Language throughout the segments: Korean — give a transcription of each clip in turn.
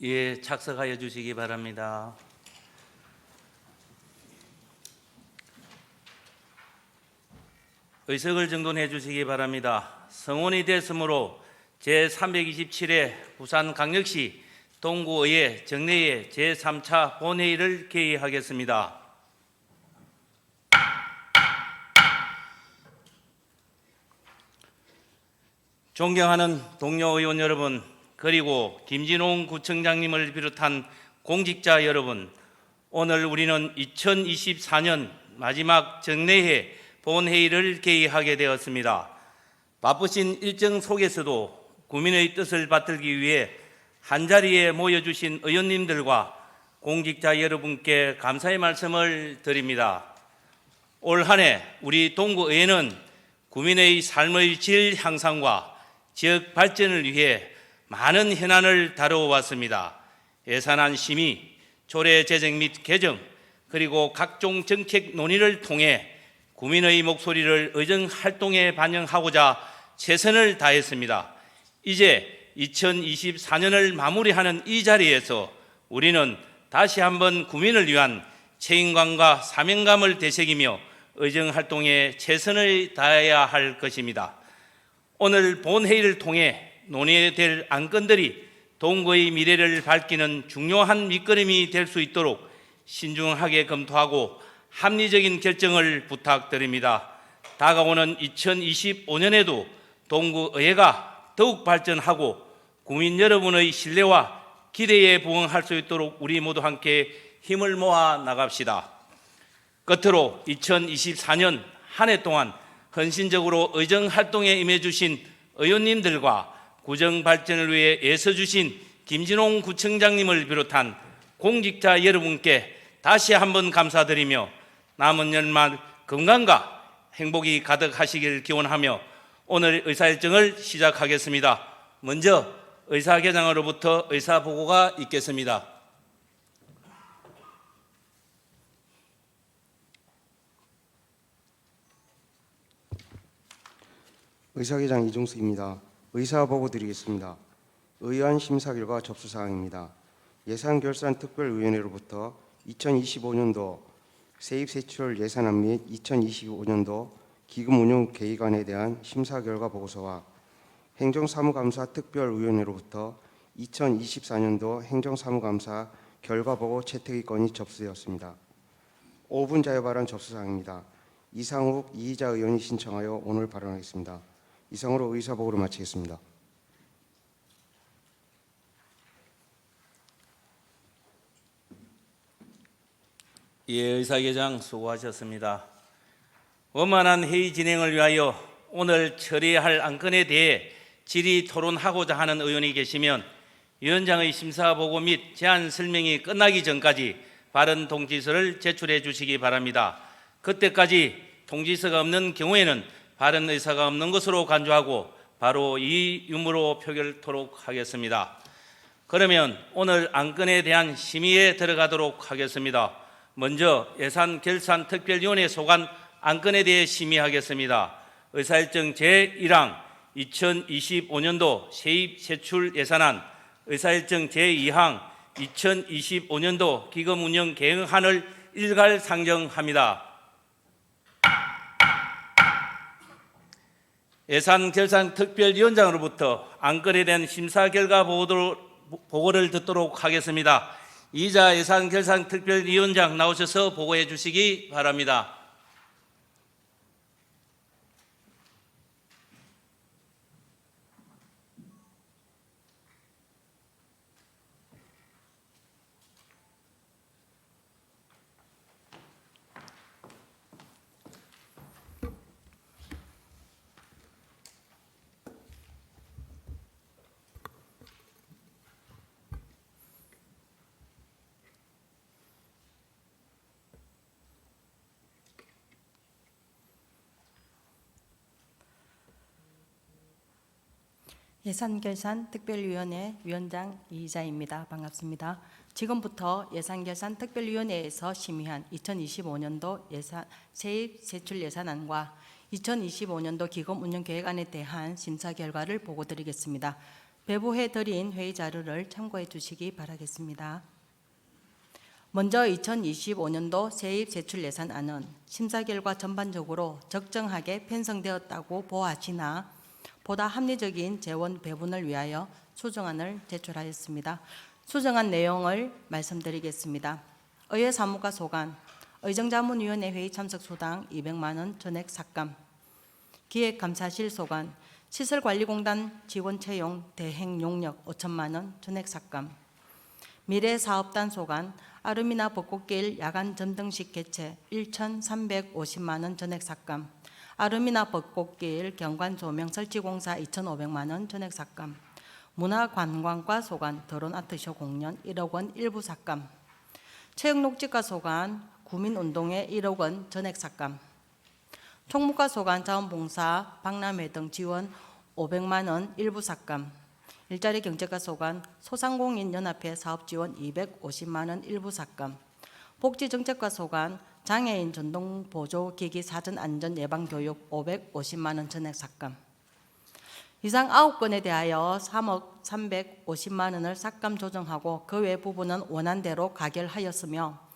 예, 착석하여 주시기 바랍니다. 의석을 정돈해 주시기 바랍니다. 성원이 됐으므로 제327회 부산광역시 동구의회 정례회 제3차 본회의를 개의하겠습니다. 존경하는 동료 의원 여러분, 그리고 김진홍 구청장님을 비롯한 공직자 여러분, 오늘 우리는 2024년 마지막 정례회 본회의를 개의하게 되었습니다. 바쁘신 일정 속에서도 구민의 뜻을 받들기 위해 한자리에 모여주신 의원님들과 공직자 여러분께 감사의 말씀을 드립니다. 올 한 해 우리 동구의회는 구민의 삶의 질 향상과 지역 발전을 위해 많은 현안을 다뤄왔습니다. 예산안 심의, 조례 제정 및 개정, 그리고 각종 정책 논의를 통해 구민의 목소리를 의정 활동에 반영하고자 최선을 다했습니다. 이제 2024년을 마무리하는 이 자리에서 우리는 다시 한번 구민을 위한 책임감과 사명감을 되새기며 의정 활동에 최선을 다해야 할 것입니다. 오늘 본회의를 통해 논의될 안건들이 동구의 미래를 밝히는 중요한 밑거름이 될 수 있도록 신중하게 검토하고 합리적인 결정을 부탁드립니다. 다가오는 2025년에도 동구의회가 더욱 발전하고 국민 여러분의 신뢰와 기대에 부응할 수 있도록 우리 모두 함께 힘을 모아 나갑시다. 끝으로 2024년 한 해 동안 헌신적으로 의정 활동에 임해주신 의원님들과 구정 발전을 위해 애써주신 김진홍 구청장님을 비롯한 공직자 여러분께 다시 한번 감사드리며 남은 연말 건강과 행복이 가득하시길 기원하며 오늘 의사일정을 시작하겠습니다. 먼저 의사개장으로부터 의사보고가 있겠습니다. 의사개장 이종숙입니다. 의사보고 드리겠습니다. 의안 심사 결과 접수사항입니다. 예산결산특별위원회로부터 2025년도 세입세출 예산안 및 2025년도 기금운용 계획안에 대한 심사 결과 보고서와 행정사무감사 특별위원회로부터 2024년도 행정사무감사 결과보고 채택의 건이 접수되었습니다. 5분 자유발언 접수사항입니다. 이상욱 이의자 의원이 신청하여 오늘 발언하겠습니다. 이상으로 의사보고를 마치겠습니다. 예, 의사개장 수고하셨습니다. 원만한 회의 진행을 위하여 오늘 처리할 안건에 대해 질의 토론하고자 하는 의원이 계시면 위원장의 심사보고 및 제안 설명이 끝나기 전까지 발언 통지서를 제출해 주시기 바랍니다. 그때까지 통지서가 없는 경우에는 발언 의사가 없는 것으로 간주하고 바로 이 유무로 표결토록 하겠습니다. 그러면 오늘 안건에 대한 심의에 들어가도록 하겠습니다. 먼저 예산결산특별위원회 소관 안건에 대해 심의하겠습니다. 의사일정 제1항 2025년도 세입세출 예산안, 의사일정 제2항 2025년도 기금운용 계획안을 일괄 상정합니다. 예산결산특별위원장으로부터 안건에 대한 심사 결과 보고를 듣도록 하겠습니다. 이자 예산결산특별위원장 나오셔서 보고해 주시기 바랍니다. 예산결산특별위원회 위원장 이희자입니다. 반갑습니다. 지금부터 예산결산특별위원회에서 심의한 2025년도 세입세출 예산안과 2025년도 기금운용계획안에 대한 심사 결과를 보고드리겠습니다. 배부해 드린 회의 자료를 참고해 주시기 바라겠습니다. 먼저 2025년도 세입 세출 예산안은 심사 결과 전반적으로 적정하게 편성되었다고 보아지나 보다 합리적인 재원 배분을 위하여 수정안을 제출하였습니다. 수정안 내용을 말씀드리겠습니다. 의회 사무과 소관, 의정자문위원회 회의 참석 소당 200만 원 전액 삭감, 기획감사실 소관, 시설관리공단 직원 채용 대행 용역 5천만 원 전액 삭감, 미래사업단 소관, 아르미나 벚꽃길 야간 점등식 개최 1,350만 원 전액 삭감, 아르미나 벚꽃길 경관 조명 설치 공사 2,500만 원 전액 삭감, 문화관광과 소관 드론 아트쇼 공연 1억 원 일부 삭감, 체육녹지과 소관 구민운동회 1억 원 전액 삭감, 총무과 소관 자원봉사 박람회 등 지원 500만 원 일부 삭감, 일자리 경제과 소관 소상공인연합회 사업지원 250만 원 일부 삭감, 복지정책과 소관 장애인 전동보조기기 사전 안전 예방 교육 550만 원 전액 삭감. 이상 9건에 대하여 3억 350만 원을 삭감 조정하고 그 외 부분은 원안대로 가결하였으며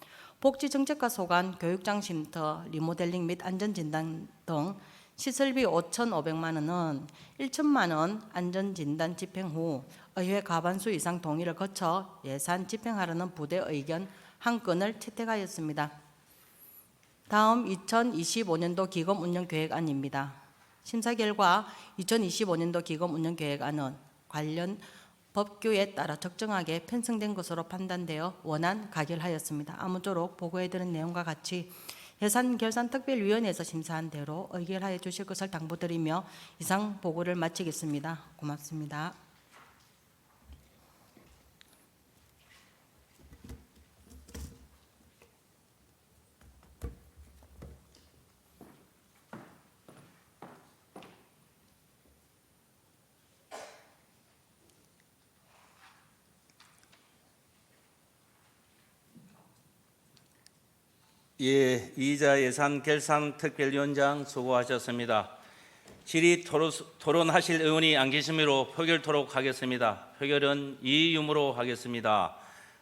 복지정책과 소관 교육장 쉼터 리모델링 및 안전진단 등 시설비 5,500만 원은 1천만 원 안전진단 집행 후 의회 과반수 이상 동의를 거쳐 예산 집행하라는 부대 의견 한 건을 채택하였습니다. 다음 2025년도 기금 운영 계획안입니다. 심사 결과 2025년도 기금 운영 계획안은 관련 법규에 따라 적정하게 편성된 것으로 판단되어 원안 가결하였습니다. 아무쪼록 보고해드린 내용과 같이 예산결산특별위원회에서 심사한 대로 의결하여 주실 것을 당부드리며 이상 보고를 마치겠습니다. 고맙습니다. 예, 이자 예산 결산 특별위원장 수고하셨습니다. 질의 토론하실 의원이 안 계시므로 표결토록 하겠습니다. 표결은 이의유무로 하겠습니다.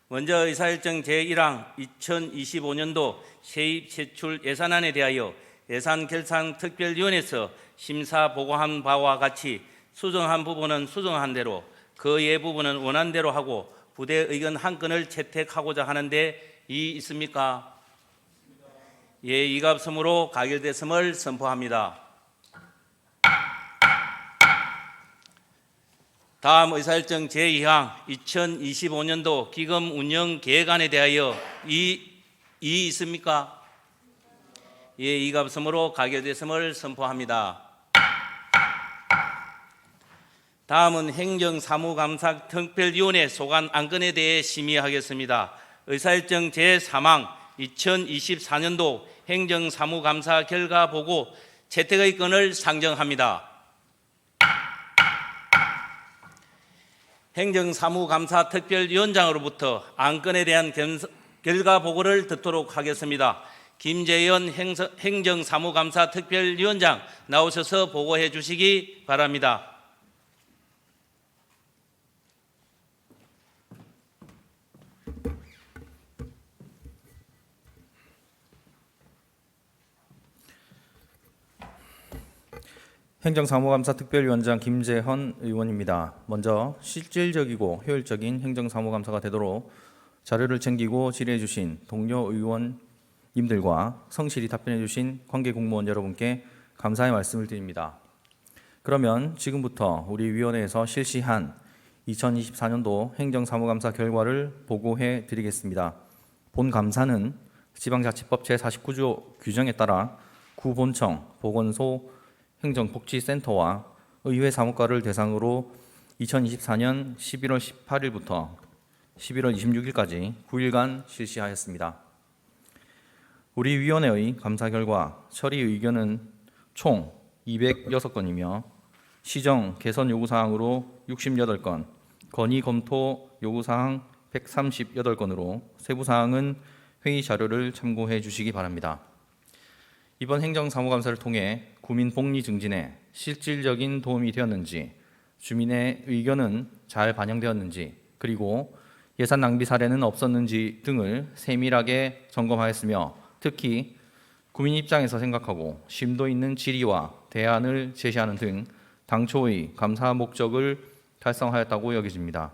먼저 의사일정 제1항 2025년도 세입 세출 예산안에 대하여 예산결산특별위원회에서 심사 보고한 바와 같이 수정한 부분은 수정한 대로 그 외 부분은 원안대로 하고 부대 의견 한 건을 채택하고자 하는데 이의 있습니까? 예, 이갑성으로 가결됐음을 선포합니다. 다음 의사일정 제2항 2025년도 기금 운영 계획안에 대하여 이의 있습니까? 예, 이갑성으로 가결됐음을 선포합니다. 다음은 행정사무감사 특별위원회 소관 안건에 대해 심의하겠습니다. 의사일정 제3항 2024년도 행정사무감사 결과 보고 채택의 건을 상정합니다. 행정사무감사 특별위원장으로부터 안건에 대한 결과 보고를 듣도록 하겠습니다. 김재현 행정사무감사 특별위원장 나오셔서 보고해 주시기 바랍니다. 행정사무감사 특별위원장 김재헌 의원입니다. 먼저 실질적이고 효율적인 행정사무감사가 되도록 자료를 챙기고 질의해 주신 동료 의원님들과 성실히 답변해 주신 관계 공무원 여러분께 감사의 말씀을 드립니다. 그러면 지금부터 우리 위원회에서 실시한 2024년도 행정사무감사 결과를 보고해 드리겠습니다. 본 감사는 지방자치법 제49조 규정에 따라 구본청, 보건소, 행정복지센터와 의회 사무과를 대상으로 2024년 11월 18일부터 11월 26일까지 9일간 실시하였습니다. 우리 위원회의 감사 결과 처리 의견은 총 206건이며 시정 개선 요구사항으로 68건, 건의 검토 요구사항 138건으로 세부사항은 회의 자료를 참고해 주시기 바랍니다. 이번 행정사무감사를 통해 구민 복리 증진에 실질적인 도움이 되었는지 주민의 의견은 잘 반영되었는지, 그리고 예산 낭비 사례는 없었는지 등을 세밀하게 점검하였으며, 특히 국민 입장에서 생각하고 심도 있는 질의와 대안을 제시하는 등 당초의 감사 목적을 달성하였다고 여겨집니다.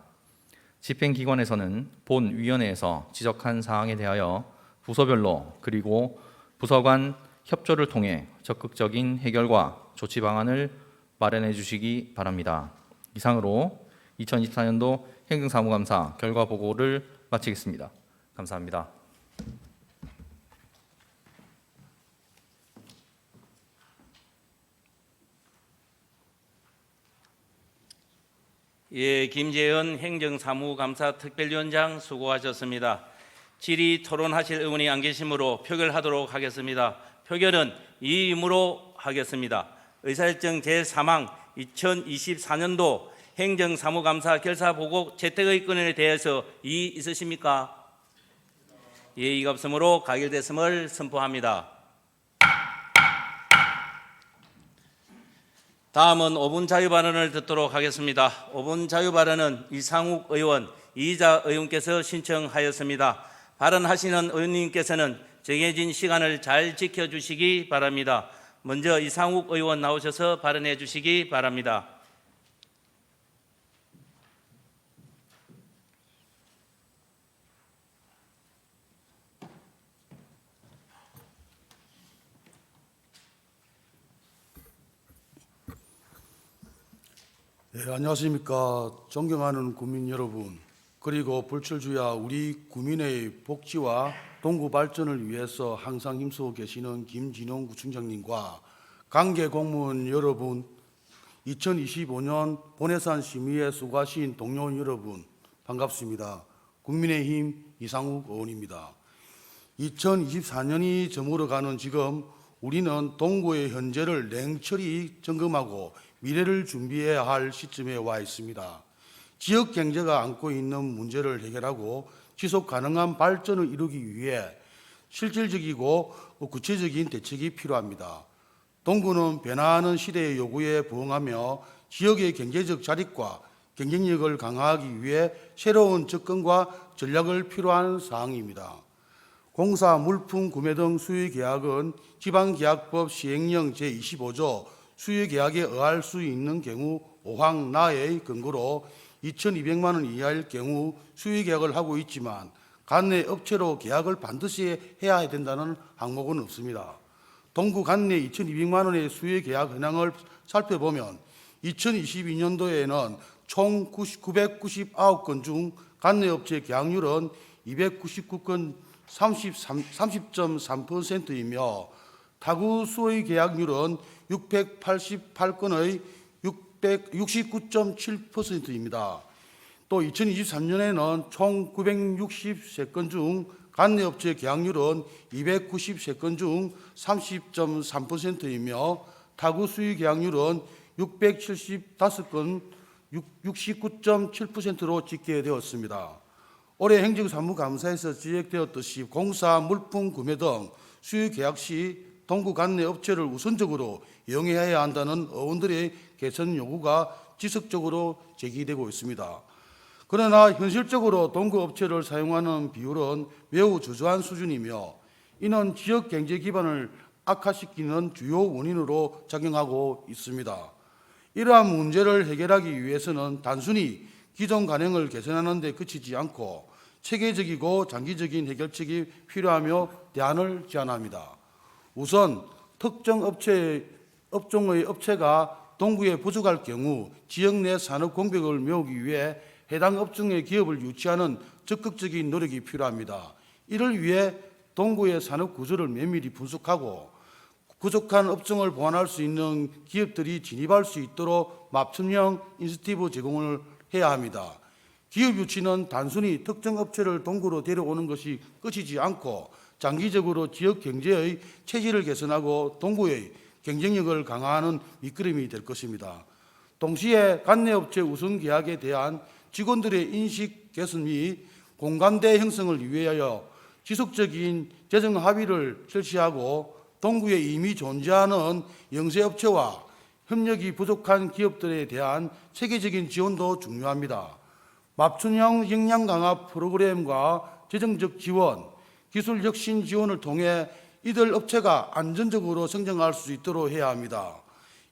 집행기관에서는 본 위원회에서 지적한 사항에 대하여 부서별로 그리고 부서 간 협조를 통해 적극적인 해결과 조치 방안을 마련해 주시기 바랍니다. 이상으로 2024년도 행정사무감사 결과 보고를 마치겠습니다. 감사합니다. 예, 김재현 행정사무감사 특별위원장 수고하셨습니다. 질의 토론하실 의원이 안 계시므로 표결하도록 하겠습니다. 표결은 이의무로 하겠습니다. 의사일정 제3항 2024년도 행정사무감사 결사보고 채택의건에 대해서 이의 있으십니까? 예의가 없으므로 가결됐음을 선포합니다. 다음은 5분 자유발언을 듣도록 하겠습니다. 5분 자유발언은 이상욱 의원, 이희자 의원께서 신청하였습니다. 발언하시는 의원님께서는 정해진 시간을 잘 지켜주시기 바랍니다. 먼저 이상욱 의원 나오셔서 발언해 주시기 바랍니다. 네, 안녕하십니까. 존경하는 국민 여러분, 그리고 불철주야 우리 국민의 복지와 동구 발전을 위해서 항상 힘쓰고 계시는 김진용 구청장님과 관계 공무원 여러분, 2025년 본해산 심의에 수고하신 동료 여러분, 반갑습니다. 국민의힘 이상욱 의원입니다. 2024년이 저물어가는 지금 우리는 동구의 현재를 냉철히 점검하고 미래를 준비해야 할 시점에 와 있습니다. 지역 경제가 안고 있는 문제를 해결하고 지속 가능한 발전을 이루기 위해 실질적이고 구체적인 대책이 필요합니다. 동구는 변화하는 시대의 요구에 부응하며 지역의 경제적 자립과 경쟁력을 강화하기 위해 새로운 접근과 전략을 필요한 사항입니다. 공사, 물품 구매 등 수의계약은 지방계약법 시행령 제25조 수의계약에 의할 수 있는 경우 5항 나의 근거로 2,200만 원 이하일 경우 수의계약을 하고 있지만 관내 업체로 계약을 반드시 해야 된다는 항목은 없습니다. 동구 관내 2,200만 원의 수의계약 현황을 살펴보면 2022년도에는 총 999건 중 관내 업체 계약률은 299건 30.3%이며 타구 수의 계약률은 688건의 69.7%입니다. 또 2023년에는 총 963건 중 관내업체 계약률은 293건 중 30.3%이며 타구 수의 계약률은 675건 69.7%로 집계되었습니다. 올해 행정사무감사에서 지적되었듯이 공사, 물품 구매 등 수의 계약 시 동구 관내 업체를 우선적으로 이용해야 한다는 의원들의 개선 요구가 지속적으로 제기되고 있습니다. 그러나 현실적으로 동구 업체를 사용하는 비율은 매우 저조한 수준이며 이는 지역 경제 기반을 악화시키는 주요 원인으로 작용하고 있습니다. 이러한 문제를 해결하기 위해서는 단순히 기존 관행을 개선하는 데 그치지 않고 체계적이고 장기적인 해결책이 필요하며 대안을 제안합니다. 우선 특정 업종의 업체가 동구에 부족할 경우 지역 내 산업 공백을 메우기 위해 해당 업종의 기업을 유치하는 적극적인 노력이 필요합니다. 이를 위해 동구의 산업 구조를 면밀히 분석하고 부족한 업종을 보완할 수 있는 기업들이 진입할 수 있도록 맞춤형 인센티브 제공을 해야 합니다. 기업 유치는 단순히 특정 업체를 동구로 데려오는 것이 끝이지 않고 장기적으로 지역 경제의 체질을 개선하고 동구의 경쟁력을 강화하는 밑거름이 될 것입니다. 동시에 관내업체 우선 계약에 대한 직원들의 인식 개선 및 공감대 형성을 위하여 지속적인 재정 합의를 실시하고 동구에 이미 존재하는 영세업체와 협력이 부족한 기업들에 대한 체계적인 지원도 중요합니다. 맞춤형 역량 강화 프로그램과 재정적 지원, 기술 혁신 지원을 통해 이들 업체가 안전적으로 성장할 수 있도록 해야 합니다.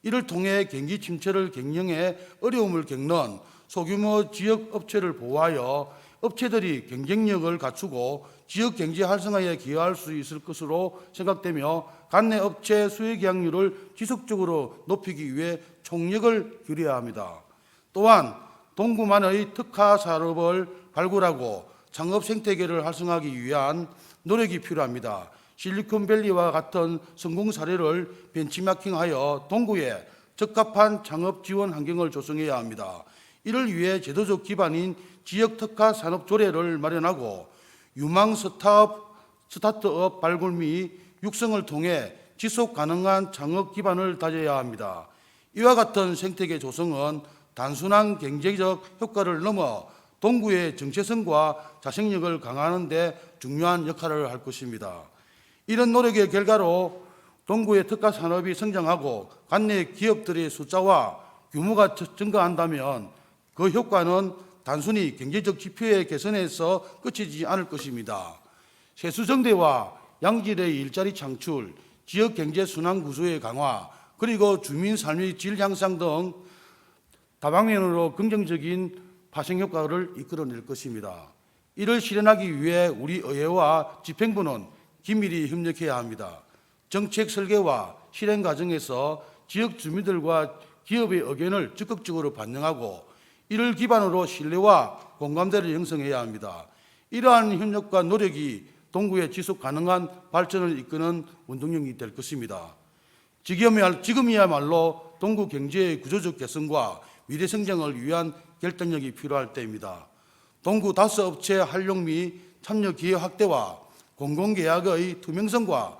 이를 통해 경기 침체를 경영해 어려움을 겪는 소규모 지역 업체를 보호하여 업체들이 경쟁력을 갖추고 지역 경제 활성화에 기여할 수 있을 것으로 생각되며 관내 업체 수혜 계약률을 지속적으로 높이기 위해 총력을 기울여야 합니다. 또한 동구만의 특화 산업을 발굴하고 창업 생태계를 활성화하기 위한 노력이 필요합니다. 실리콘밸리와 같은 성공 사례를 벤치마킹하여 동구에 적합한 창업 지원 환경을 조성해야 합니다. 이를 위해 제도적 기반인 지역 특화 산업 조례를 마련하고 유망 스타트업 발굴 및 육성을 통해 지속 가능한 창업 기반을 다져야 합니다. 이와 같은 생태계 조성은 단순한 경제적 효과를 넘어 동구의 정체성과 자생력을 강화하는 데 중요한 역할을 할 것입니다. 이런 노력의 결과로 동구의 특화 산업이 성장하고 관내 기업들의 숫자와 규모가 증가한다면 그 효과는 단순히 경제적 지표의 개선에서 그치지 않을 것입니다. 세수정대와 양질의 일자리 창출, 지역 경제 순환 구조의 강화, 그리고 주민 삶의 질 향상 등 다방면으로 긍정적인 파생 효과를 이끌어낼 것입니다. 이를 실현하기 위해 우리 의회와 집행부는 긴밀히 협력해야 합니다. 정책 설계와 실행 과정에서 지역 주민들과 기업의 의견을 적극적으로 반영하고 이를 기반으로 신뢰와 공감대를 형성해야 합니다. 이러한 협력과 노력이 동구의 지속 가능한 발전을 이끄는 운동력이 될 것입니다. 지금이야말로 동구 경제의 구조적 개선과 미래 성장을 위한 결단력이 필요할 때입니다. 동구 다수 업체 활용 및 참여 기회 확대와 공공계약의 투명성과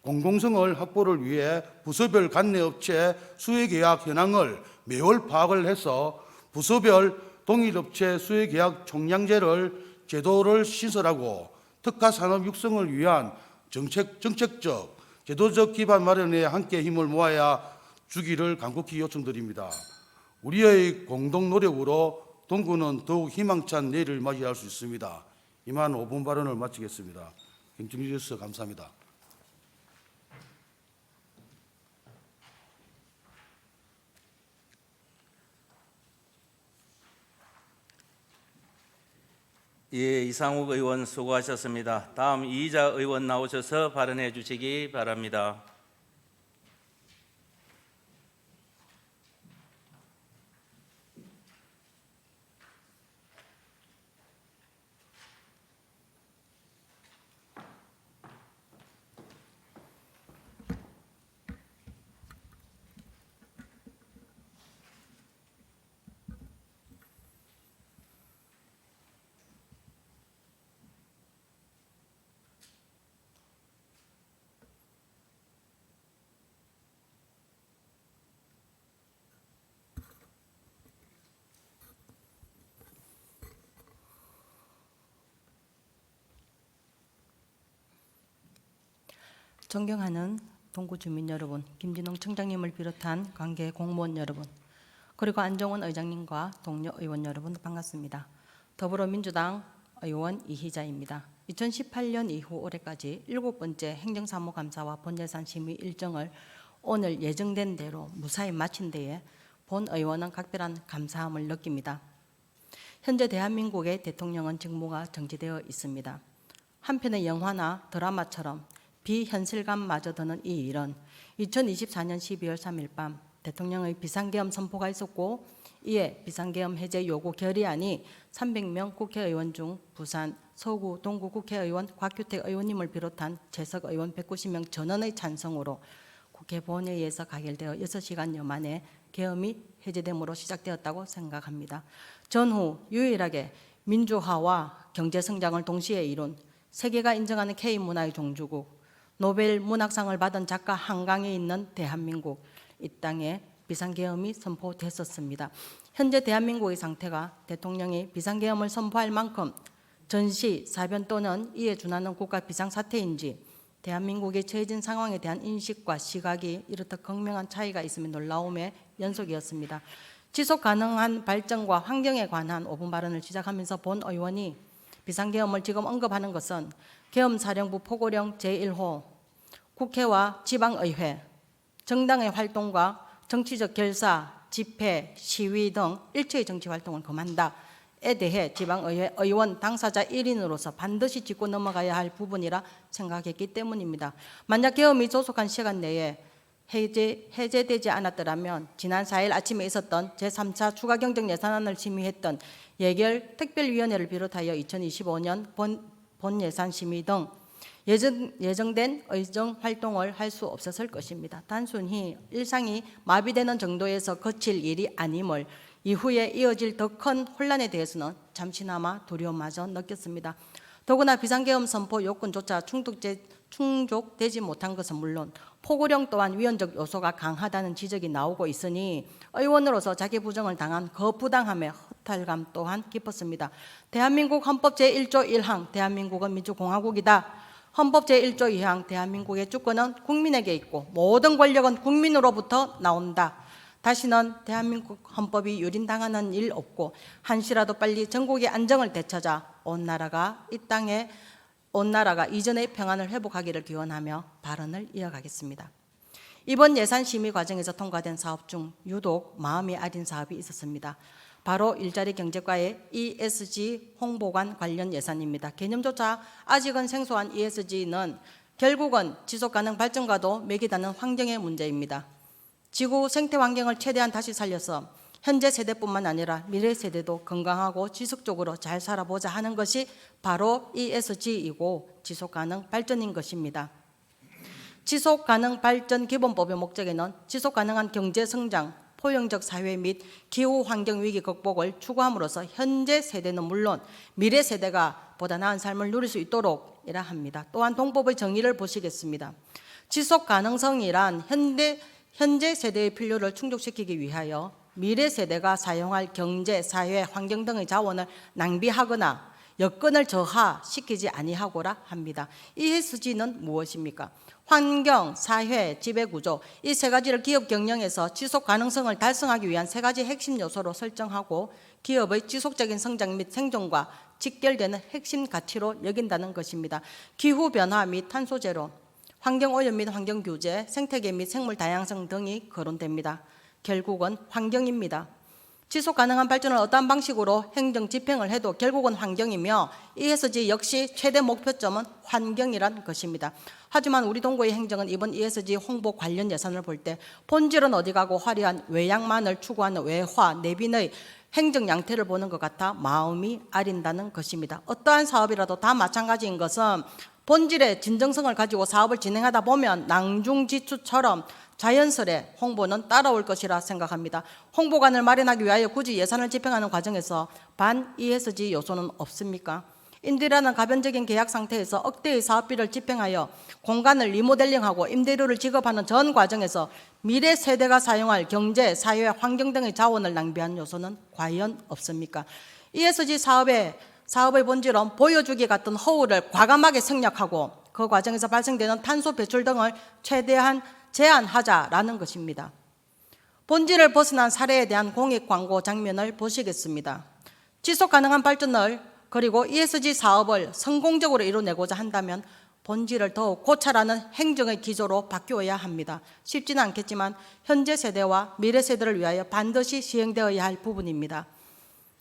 공공성을 확보를 위해 부서별 관내 업체 수혜계약 현황을 매월 파악을 해서 부서별 동일업체 수혜계약 총량제를 제도를 신설하고 특화산업 육성을 위한 정책적, 제도적 기반 마련에 함께 힘을 모아야 주기를 간곡히 요청드립니다. 우리의 공동 노력으로 동구는 더욱 희망찬 내일을 맞이할 수 있습니다. 이만 5분 발언을 마치겠습니다. 경청해 주셔서 감사합니다. 예, 이상욱 의원 수고하셨습니다. 다음 이희자 의원 나오셔서 발언해 주시기 바랍니다. 존경하는 동구 주민 여러분, 김진웅 청장님을 비롯한 관계 공무원 여러분, 그리고 안종원 의장님과 동료 의원 여러분 반갑습니다. 더불어민주당 의원 이희자입니다. 2018년 이후 올해까지 7번째 행정사무감사와 본예산 심의 일정을 오늘 예정된 대로 무사히 마친 데에 본 의원은 각별한 감사함을 느낍니다. 현재 대한민국의 대통령은 직무가 정지되어 있습니다. 한편의 영화나 드라마처럼 비현실감마저 드는 이 일은 2024년 12월 3일 밤 대통령의 비상계엄 선포가 있었고 이에 비상계엄 해제 요구 결의안이 300명 국회의원 중 부산, 서구, 동구 국회의원 곽규택 의원님을 비롯한 재석 의원 190명 전원의 찬성으로 국회 본회의에서 가결되어 6시간여 만에 계엄이 해제됨으로 시작되었다고 생각합니다. 전후 유일하게 민주화와 경제성장을 동시에 이룬 세계가 인정하는 K문화의 종주국, 노벨 문학상을 받은 작가 한강에 있는 대한민국, 이 땅에 비상계엄이 선포됐었습니다. 현재 대한민국의 상태가 대통령이 비상계엄을 선포할 만큼 전시, 사변 또는 이에 준하는 국가 비상사태인지 대한민국의 처해진 상황에 대한 인식과 시각이 이렇듯 극명한 차이가 있음에 놀라움의 연속이었습니다. 지속 가능한 발전과 환경에 관한 5분 발언을 시작하면서 본 의원이 비상계엄을 지금 언급하는 것은 계엄사령부 포고령 제1호, 국회와 지방의회, 정당의 활동과 정치적 결사, 집회, 시위 등 일체의 정치활동을 금한다에 대해 지방의회 의원 당사자 1인으로서 반드시 짚고 넘어가야 할 부분이라 생각했기 때문입니다. 만약 계엄이 조속한 시간 내에 해제되지 않았더라면 지난 4일 아침에 있었던 제3차 추가경정예산안을 심의했던 예결 특별위원회를 비롯하여 2025년 본 예산 심의 등 예정된 의정 활동을 할 수 없었을 것입니다. 단순히 일상이 마비되는 정도에서 그칠 일이 아님을 이후에 이어질 더 큰 혼란에 대해서는 잠시나마 두려움마저 느꼈습니다. 더구나 비상계엄 선포 요건조차 충족되지 못한 것은 물론 포고령 또한 위헌적 요소가 강하다는 지적이 나오고 있으니 의원으로서 자기 부정을 당한 그 부당함의 허탈감 또한 깊었습니다. 대한민국 헌법 제1조 1항 대한민국은 민주공화국이다. 헌법 제1조 2항 대한민국의 주권은 국민에게 있고 모든 권력은 국민으로부터 나온다. 다시는 대한민국 헌법이 유린당하는 일 없고 한시라도 빨리 전국의 안정을 되찾아 온 나라가 이전의 평안을 회복하기를 기원하며 발언을 이어가겠습니다. 이번 예산 심의 과정에서 통과된 사업 중 유독 마음이 아린 사업이 있었습니다. 바로 일자리 경제과의 ESG 홍보관 관련 예산입니다. 개념조차 아직은 생소한 ESG는 결국은 지속가능 발전과도 맥이다는 환경의 문제입니다. 지구 생태 환경을 최대한 다시 살려서 현재 세대뿐만 아니라 미래 세대도 건강하고 지속적으로 잘 살아보자 하는 것이 바로 ESG이고 지속가능 발전인 것입니다. 지속가능 발전 기본법의 목적에는 지속가능한 경제성장, 포용적 사회 및 기후환경 위기 극복을 추구함으로써 현재 세대는 물론 미래 세대가 보다 나은 삶을 누릴 수 있도록 이라 합니다. 또한 동법의 정의를 보시겠습니다. 지속가능성이란 현재 세대의 필요를 충족시키기 위하여 미래 세대가 사용할 경제, 사회, 환경 등의 자원을 낭비하거나 여건을 저하시키지 아니하고라 합니다. ESG는 무엇입니까? 환경, 사회, 지배구조 이 세 가지를 기업 경영에서 지속 가능성을 달성하기 위한 세 가지 핵심 요소로 설정하고 기업의 지속적인 성장 및 생존과 직결되는 핵심 가치로 여긴다는 것입니다. 기후변화 및 탄소 제로, 환경오염 및 환경규제, 생태계 및 생물 다양성 등이 거론됩니다. 결국은 환경입니다. 지속 가능한 발전을 어떠한 방식으로 행정 집행을 해도 결국은 환경이며 ESG 역시 최대 목표점은 환경이란 것입니다. 하지만 우리 동구의 행정은 이번 ESG 홍보 관련 예산을 볼 때 본질은 어디 가고 화려한 외양만을 추구하는 외화, 내빈의 행정 양태를 보는 것 같아 마음이 아린다는 것입니다. 어떠한 사업이라도 다 마찬가지인 것은 본질의 진정성을 가지고 사업을 진행하다 보면 낭중지추처럼 자연스레 홍보는 따라올 것이라 생각합니다. 홍보관을 마련하기 위하여 굳이 예산을 집행하는 과정에서 반 ESG 요소는 없습니까? 임대라는 가변적인 계약 상태에서 억대의 사업비를 집행하여 공간을 리모델링하고 임대료를 지급하는 전 과정에서 미래 세대가 사용할 경제, 사회, 환경 등의 자원을 낭비한 요소는 과연 없습니까? ESG 사업의 본질은 보여주기 같은 허울을 과감하게 생략하고 그 과정에서 발생되는 탄소 배출 등을 최대한 제한하자라는 것입니다. 본질을 벗어난 사례에 대한 공익 광고 장면을 보시겠습니다. 지속 가능한 발전을 그리고 ESG 사업을 성공적으로 이뤄내고자 한다면 본질을 더욱 고찰하는 행정의 기조로 바뀌어야 합니다. 쉽지는 않겠지만 현재 세대와 미래 세대를 위하여 반드시 시행되어야 할 부분입니다.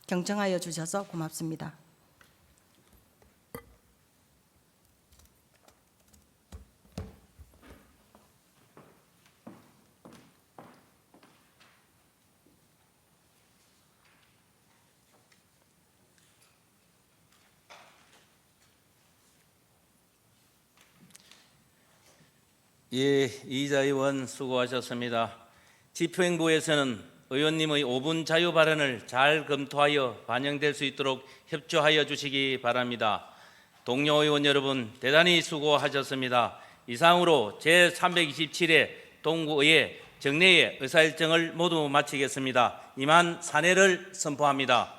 경청하여 주셔서 고맙습니다. 예, 이자 의원 수고하셨습니다. 집행부에서는 의원님의 5분 자유 발언을 잘 검토하여 반영될 수 있도록 협조하여 주시기 바랍니다. 동료 의원 여러분 대단히 수고하셨습니다. 이상으로 제327회 동구의회 정례의 의사일정을 모두 마치겠습니다. 이만 사내를 선포합니다.